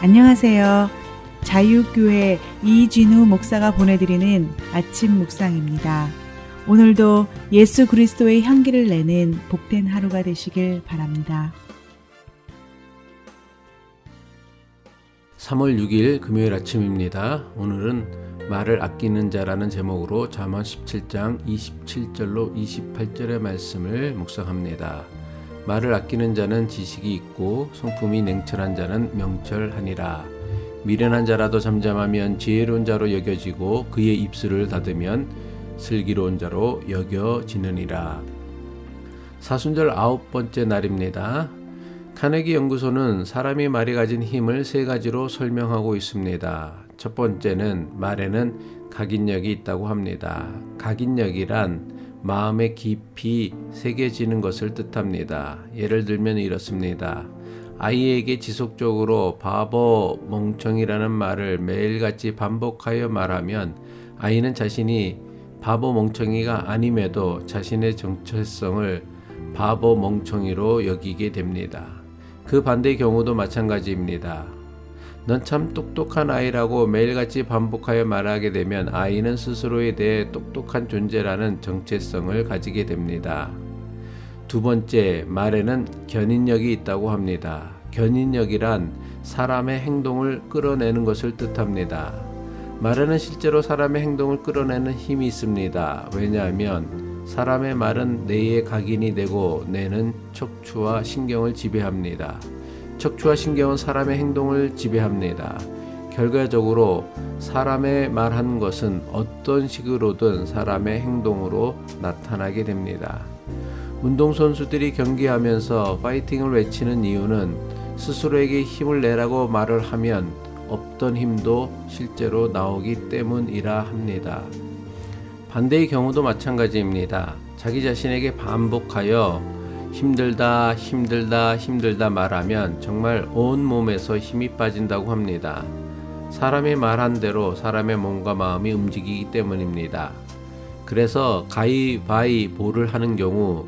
안녕하세요. 자유교회 이진우 목사가 보내드리는 아침 묵상입니다. 오늘도 예수 그리스도의 향기를 내는 복된 하루가 되시길 바랍니다. 3월 6일 금요일 아침입니다. 오늘은 말을 아끼는 자라는 제목으로 잠언 17장 27절로 28절의 말씀을 묵상합니다. 말을 아끼는 자는 지식이 있고 성품이 냉철한 자는 명철하니라. 미련한 자라도 잠잠하면 지혜로운 자로 여겨지고 그의 입술을 닫으면 슬기로운 자로 여겨지느니라. 사순절 9번째 날입니다. 카네기 연구소는 사람이 말이 가진 힘을 세 가지로 설명하고 있습니다. 첫 번째는 말에는 각인력이 있다고 합니다. 각인력이란 마음에 깊이 새겨지는 것을 뜻합니다. 예를 들면 이렇습니다. 아이에게 지속적으로 바보, 멍청이라는 말을 매일같이 반복하여 말하면 아이는 자신이 바보, 멍청이가 아님에도 자신의 정체성을 바보, 멍청이로 여기게 됩니다. 그 반대의 경우도 마찬가지입니다. 넌 참 똑똑한 아이라고 매일같이 반복하여 말하게 되면 아이는 스스로에 대해 똑똑한 존재라는 정체성을 가지게 됩니다. 두 번째, 말에는 견인력이 있다고 합니다. 견인력이란 사람의 행동을 끌어내는 것을 뜻합니다. 말에는 실제로 사람의 행동을 끌어내는 힘이 있습니다. 왜냐하면 사람의 말은 뇌에 각인이 되고 뇌는 척추와 신경을 지배합니다. 척추와 신경은 사람의 행동을 지배합니다. 결과적으로 사람의 말한 것은 어떤 식으로든 사람의 행동으로 나타나게 됩니다. 운동선수들이 경기하면서 파이팅을 외치는 이유는 스스로에게 힘을 내라고 말을 하면 없던 힘도 실제로 나오기 때문이라 합니다. 반대의 경우도 마찬가지입니다. 자기 자신에게 반복하여 힘들다, 힘들다, 힘들다 말하면 정말 온 몸에서 힘이 빠진다고 합니다. 사람이 말한 대로 사람의 몸과 마음이 움직이기 때문입니다. 그래서 가위바위보를 하는 경우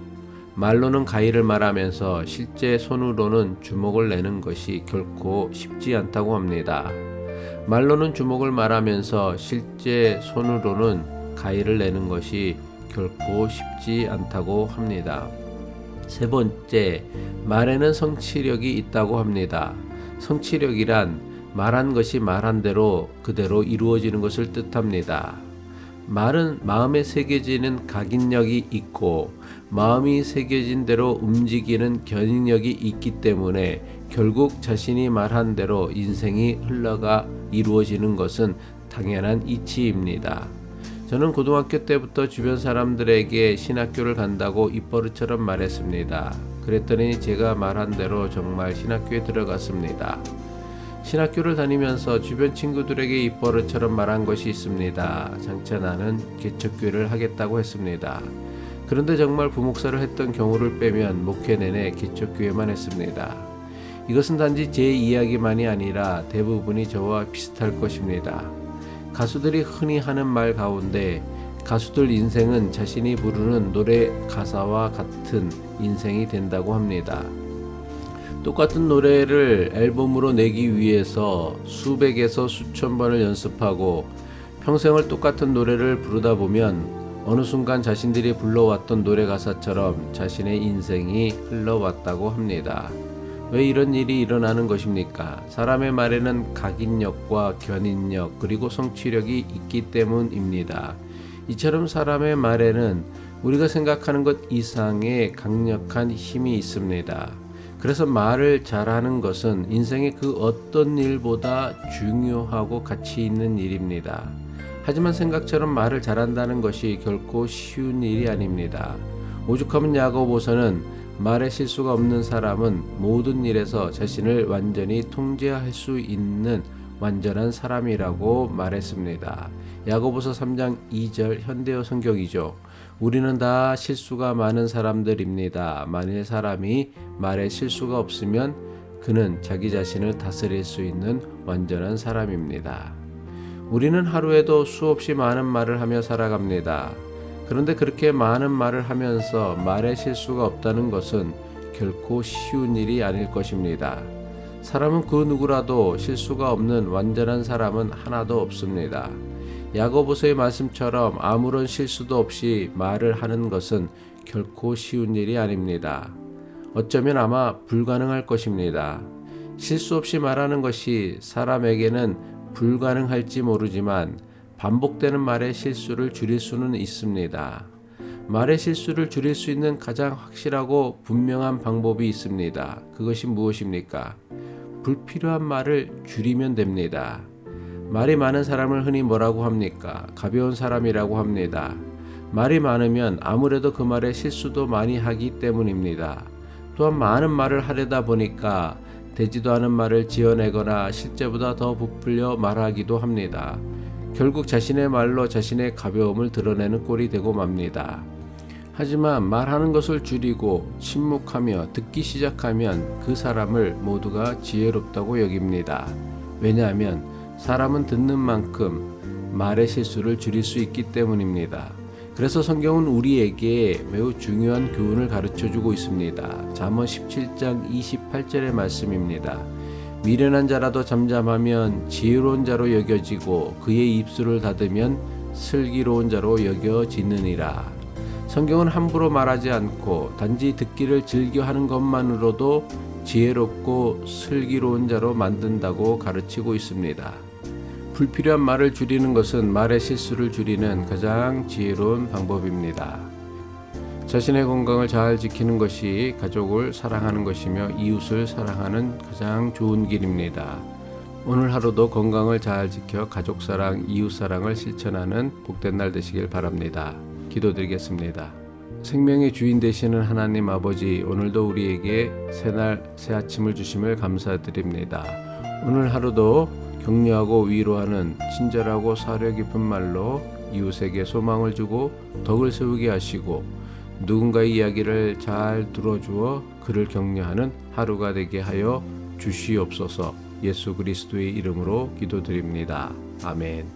말로는 가위를 말하면서 실제 손으로는 주먹을 내는 것이 결코 쉽지 않다고 합니다. 말로는 주먹을 말하면서 실제 손으로는 가위를 내는 것이 결코 쉽지 않다고 합니다. 세 번째, 말에는 성취력이 있다고 합니다. 성취력이란 말한 것이 말한 대로 그대로 이루어지는 것을 뜻합니다. 말은 마음에 새겨지는 각인력이 있고 마음이 새겨진 대로 움직이는 견인력이 있기 때문에 결국 자신이 말한 대로 인생이 흘러가 이루어지는 것은 당연한 이치입니다. 저는 고등학교 때부터 주변 사람들에게 신학교를 간다고 입버릇처럼 말했습니다. 그랬더니 제가 말한 대로 정말 신학교에 들어갔습니다. 신학교를 다니면서 주변 친구들에게 입버릇처럼 말한 것이 있습니다. 장차 나는 개척교회를 하겠다고 했습니다. 그런데 정말 부목사를 했던 경우를 빼면 목회 내내 개척교회만 했습니다. 이것은 단지 제 이야기만이 아니라 대부분이 저와 비슷할 것입니다. 가수들이 흔히 하는 말 가운데 가수들 인생은 자신이 부르는 노래 가사와 같은 인생이 된다고 합니다. 똑같은 노래를 앨범으로 내기 위해서 수백에서 수천 번을 연습하고 평생을 똑같은 노래를 부르다 보면 어느 순간 자신들이 불러왔던 노래 가사처럼 자신의 인생이 흘러왔다고 합니다. 왜 이런 일이 일어나는 것입니까? 사람의 말에는 각인력과 견인력 그리고 성취력이 있기 때문입니다. 이처럼 사람의 말에는 우리가 생각하는 것 이상의 강력한 힘이 있습니다. 그래서 말을 잘하는 것은 인생의 그 어떤 일보다 중요하고 가치 있는 일입니다. 하지만 생각처럼 말을 잘한다는 것이 결코 쉬운 일이 아닙니다. 오죽하면 야고보서는 말에 실수가 없는 사람은 모든 일에서 자신을 완전히 통제할 수 있는 완전한 사람이라고 말했습니다. 야고보서 3장 2절 현대어 성경이죠. 우리는 다 실수가 많은 사람들입니다. 만일 사람이 말에 실수가 없으면 그는 자기 자신을 다스릴 수 있는 완전한 사람입니다. 우리는 하루에도 수없이 많은 말을 하며 살아갑니다. 그런데 그렇게 많은 말을 하면서 말에 실수가 없다는 것은 결코 쉬운 일이 아닐 것입니다. 사람은 그 누구라도 실수가 없는 완전한 사람은 하나도 없습니다. 야고보서의 말씀처럼 아무런 실수도 없이 말을 하는 것은 결코 쉬운 일이 아닙니다. 어쩌면 아마 불가능할 것입니다. 실수 없이 말하는 것이 사람에게는 불가능할지 모르지만 반복되는 말의 실수를 줄일 수는 있습니다. 말의 실수를 줄일 수 있는 가장 확실하고 분명한 방법이 있습니다. 그것이 무엇입니까? 불필요한 말을 줄이면 됩니다. 말이 많은 사람을 흔히 뭐라고 합니까? 가벼운 사람이라고 합니다. 말이 많으면 아무래도 그 말에 실수도 많이 하기 때문입니다. 또한 많은 말을 하려다 보니까 되지도 않은 말을 지어내거나 실제보다 더 부풀려 말하기도 합니다. 결국 자신의 말로 자신의 가벼움을 드러내는 꼴이 되고 맙니다. 하지만 말하는 것을 줄이고 침묵하며 듣기 시작하면 그 사람을 모두가 지혜롭다고 여깁니다. 왜냐하면 사람은 듣는 만큼 말의 실수를 줄일 수 있기 때문입니다. 그래서 성경은 우리에게 매우 중요한 교훈을 가르쳐주고 있습니다. 잠언 17장 28절의 말씀입니다. 미련한 자라도 잠잠하면 지혜로운 자로 여겨지고 그의 입술을 닫으면 슬기로운 자로 여겨지느니라. 성경은 함부로 말하지 않고 단지 듣기를 즐겨하는 것만으로도 지혜롭고 슬기로운 자로 만든다고 가르치고 있습니다. 불필요한 말을 줄이는 것은 말의 실수를 줄이는 가장 지혜로운 방법입니다. 자신의 건강을 잘 지키는 것이 가족을 사랑하는 것이며 이웃을 사랑하는 가장 좋은 길입니다. 오늘 하루도 건강을 잘 지켜 가족 사랑, 이웃 사랑을 실천하는 복된 날 되시길 바랍니다. 기도드리겠습니다. 생명의 주인 되시는 하나님 아버지, 오늘도 우리에게 새날 새 아침을 주심을 감사드립니다. 오늘 하루도 격려하고 위로하는 친절하고 사려 깊은 말로 이웃에게 소망을 주고 덕을 세우게 하시고 누군가의 이야기를 잘 들어주어 그를 격려하는 하루가 되게 하여 주시옵소서. 예수 그리스도의 이름으로 기도드립니다. 아멘.